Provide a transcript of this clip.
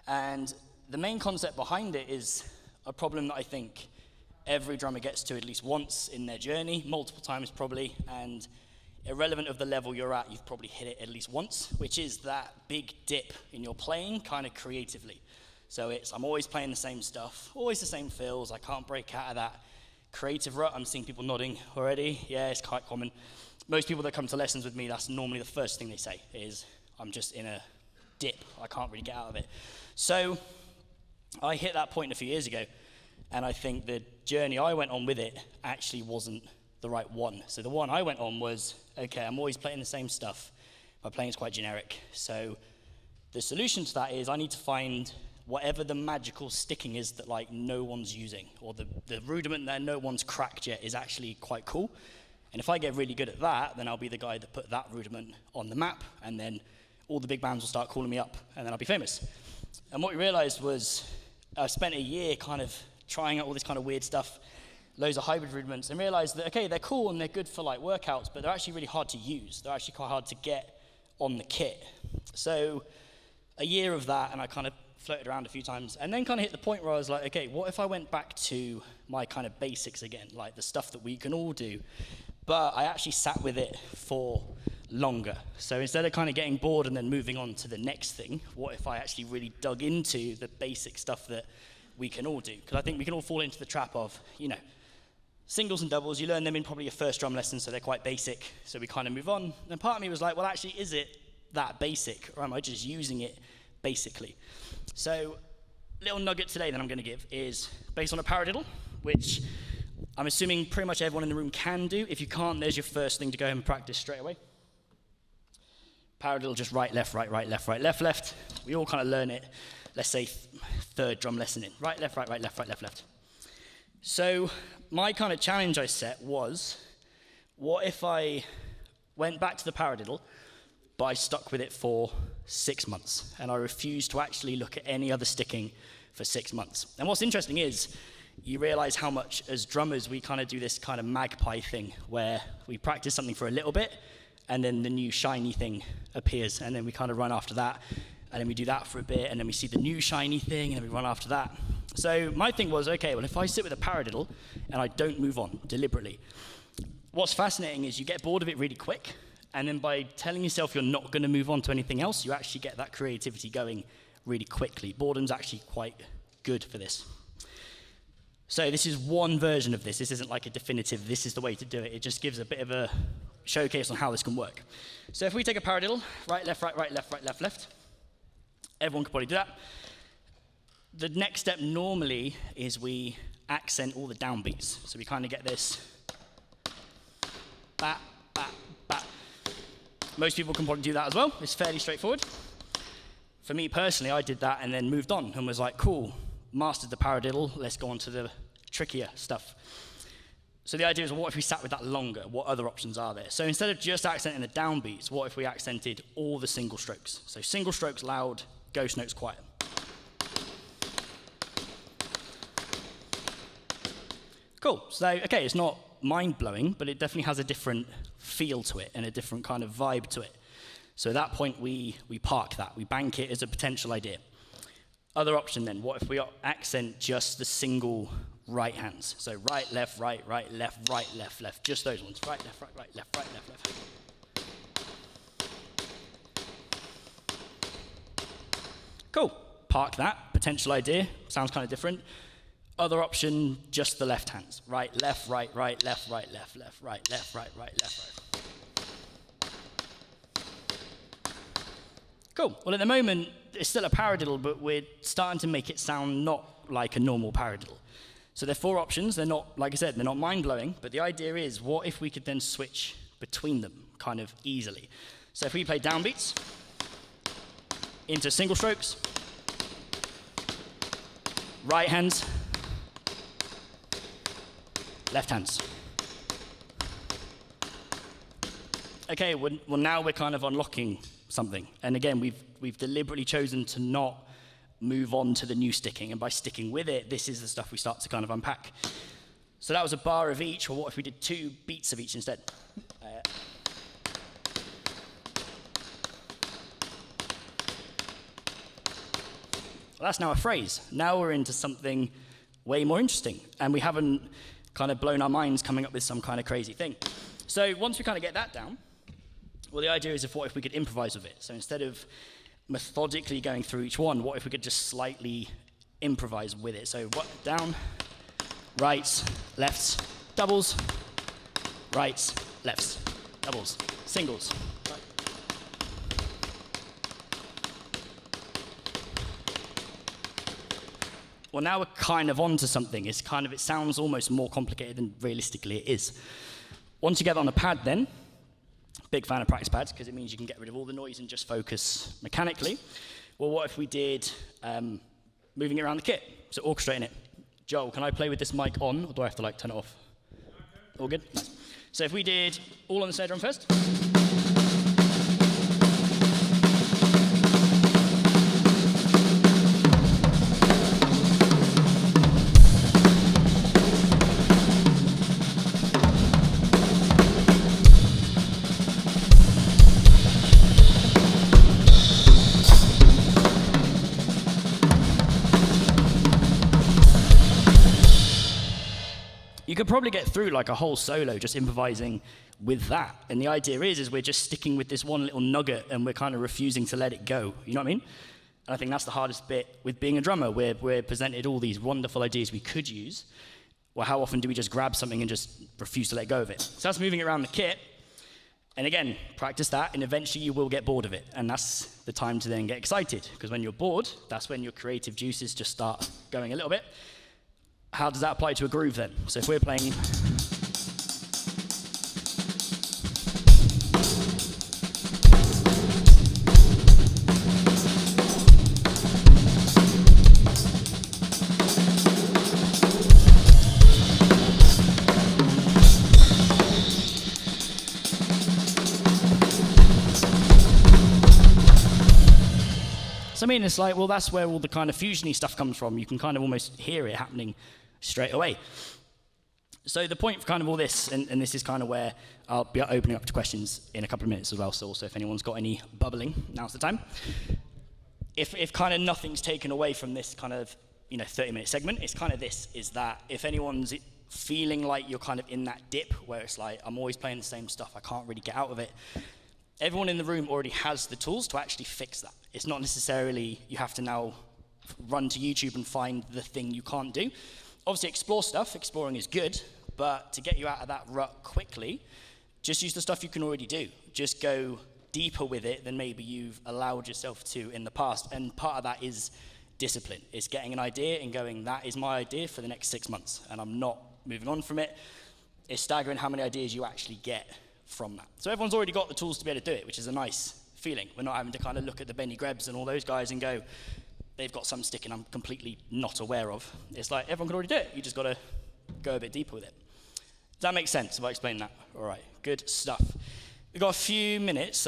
And the main concept behind it is a problem that I think every drummer gets to at least once in their journey, multiple times probably, and irrelevant of the level you're at, you've probably hit it at least once, which is that big dip in your playing kind of creatively. So I'm always playing the same stuff, always the same fills, I can't break out of that creative rut. I'm seeing people nodding already. Yeah, it's quite common. Most people that come to lessons with me, that's normally the first thing they say is, I'm just in a dip, I can't really get out of it. So I hit that point a few years ago, and I think the journey I went on with it actually wasn't the right one. So the one I went on was, okay, I'm always playing the same stuff. My playing is quite generic. So the solution to that is I need to find whatever the magical sticking is that like no one's using, or the rudiment that no one's cracked yet is actually quite cool. And if I get really good at that, then I'll be the guy that put that rudiment on the map, and then all the big bands will start calling me up, and then I'll be famous. And what we realized was I spent a year kind of trying out all this kind of weird stuff, loads of hybrid rudiments, and realized that, okay, they're cool and they're good for like workouts, but they're actually really hard to use. They're actually quite hard to get on the kit. So a year of that, and I kind of floated around a few times, and then kind of hit the point where I was like, okay, what if I went back to my kind of basics again, like the stuff that we can all do, but I actually sat with it for longer. So instead of kind of getting bored and then moving on to the next thing, what if I actually really dug into the basic stuff that we can all do? Because I think we can all fall into the trap of, you know, singles and doubles, you learn them in probably your first drum lesson, so they're quite basic, so we kind of move on. And part of me was like, well, actually, is it that basic, or am I just using it basically? So, little nugget today that I'm going to give is based on a paradiddle, which I'm assuming pretty much everyone in the room can do. If you can't, there's your first thing to go home and practice straight away. Paradiddle, just right, left, right, right, left, right, left, left. We all kind of learn it, let's say, third drum lesson in. Right, left, right, right, left, right, left, left. So my kind of challenge I set was, what if I went back to the paradiddle, but I stuck with it for 6 months, and I refused to actually look at any other sticking for 6 months. And what's interesting is, you realize how much, as drummers, we kind of do this kind of magpie thing, where we practice something for a little bit, and then the new shiny thing appears, and then we kind of run after that, and then we do that for a bit, and then we see the new shiny thing, and then we run after that. So my thing was, okay, well, if I sit with a paradiddle, and I don't move on deliberately, what's fascinating is you get bored of it really quick, and then by telling yourself you're not going to move on to anything else, you actually get that creativity going really quickly. Boredom's actually quite good for this. So this is one version of this. This isn't like a definitive, this is the way to do it. It just gives a bit of a showcase on how this can work. So if we take a paradiddle, right, left, right, right, left, right, left, left. Everyone could probably do that. The next step normally is we accent all the downbeats. So we kind of get this, ba, ba, ba. Most people can probably do that as well. It's fairly straightforward. For me personally, I did that and then moved on and was like, cool, mastered the paradiddle, let's go on to the trickier stuff. So the idea is, what if we sat with that longer? What other options are there? So instead of just accenting the downbeats, what if we accented all the single strokes? So single strokes loud, ghost notes quiet. Cool, so okay, it's not mind-blowing, but it definitely has a different feel to it and a different kind of vibe to it. So at that point, we park that, we bank it as a potential idea. Other option then, what if we accent just the single right hands? So right, left, right, right, left, right, left, left, just those ones. Right, left, right, right, left, right, left, left. Cool, park that, potential idea, sounds kind of different. Other option, just the left hands. Right, left, right, right, left, right, left, left, right, left, right, right, left, right. Cool. Well, at the moment, it's still a paradiddle, but we're starting to make it sound not like a normal paradiddle. So there are 4 options. They're not, like I said, they're not mind-blowing, but the idea is, what if we could then switch between them kind of easily? So if we play downbeats into single strokes, right hands, left hands. Okay, well now we're kind of unlocking something. And again, we've deliberately chosen to not move on to the new sticking. And by sticking with it, this is the stuff we start to kind of unpack. So that was a bar of each. Well, what if we did 2 beats of each instead? Well, that's now a phrase. Now we're into something way more interesting, and we haven't kind of blown our minds coming up with some kind of crazy thing. So once we kind of get that down, well, the idea is what if we could improvise with it? So instead of methodically going through each one, what if we could just slightly improvise with it? So what, down, right, left, doubles, right, lefts, doubles, singles. Right. Well, now we're kind of onto something. It sounds almost more complicated than realistically it is. Once you get on the pad then, big fan of practice pads because it means you can get rid of all the noise and just focus mechanically. Well, what if we did moving it around the kit, so orchestrating it? Joel, can I play with this mic on, or do I have to like turn it off? All good? Nice. So if we did all on the snare drum first. You could probably get through like a whole solo just improvising with that. And the idea is we're just sticking with this one little nugget and we're kind of refusing to let it go. You know what I mean? And I think that's the hardest bit with being a drummer. We're presented all these wonderful ideas we could use. Well, how often do we just grab something and just refuse to let go of it? So that's moving it around the kit. And again, practice that, and eventually you will get bored of it. And that's the time to then get excited, because when you're bored, that's when your creative juices just start going a little bit. How does that apply to a groove then? So if we're playing... So I mean, it's like, well, that's where all the kind of fusiony stuff comes from. You can kind of almost hear it happening straight away. So the point for kind of all this, and this is kind of where I'll be opening up to questions in a couple of minutes as well, so also if anyone's got any bubbling, now's the time. If kind of nothing's taken away from this kind of, 30-minute segment, it's kind of this, is that if anyone's feeling like you're kind of in that dip where it's like, I'm always playing the same stuff, I can't really get out of it, everyone in the room already has the tools to actually fix that. It's not necessarily you have to now run to YouTube and find the thing you can't do. Obviously, explore stuff. Exploring is good, but to get you out of that rut quickly, just use the stuff you can already do. Just go deeper with it than maybe you've allowed yourself to in the past. And part of that is discipline. It's getting an idea and going, that is my idea for the next 6 months, and I'm not moving on from it. It's staggering how many ideas you actually get from that. So everyone's already got the tools to be able to do it, which is a nice feeling. We're not having to kind of look at the Benny Grebs and all those guys and go, they've got some sticking I'm completely not aware of. It's like everyone can already do it. You just got to go a bit deeper with it. Does that make sense if I explain that? All right, good stuff. We've got a few minutes. So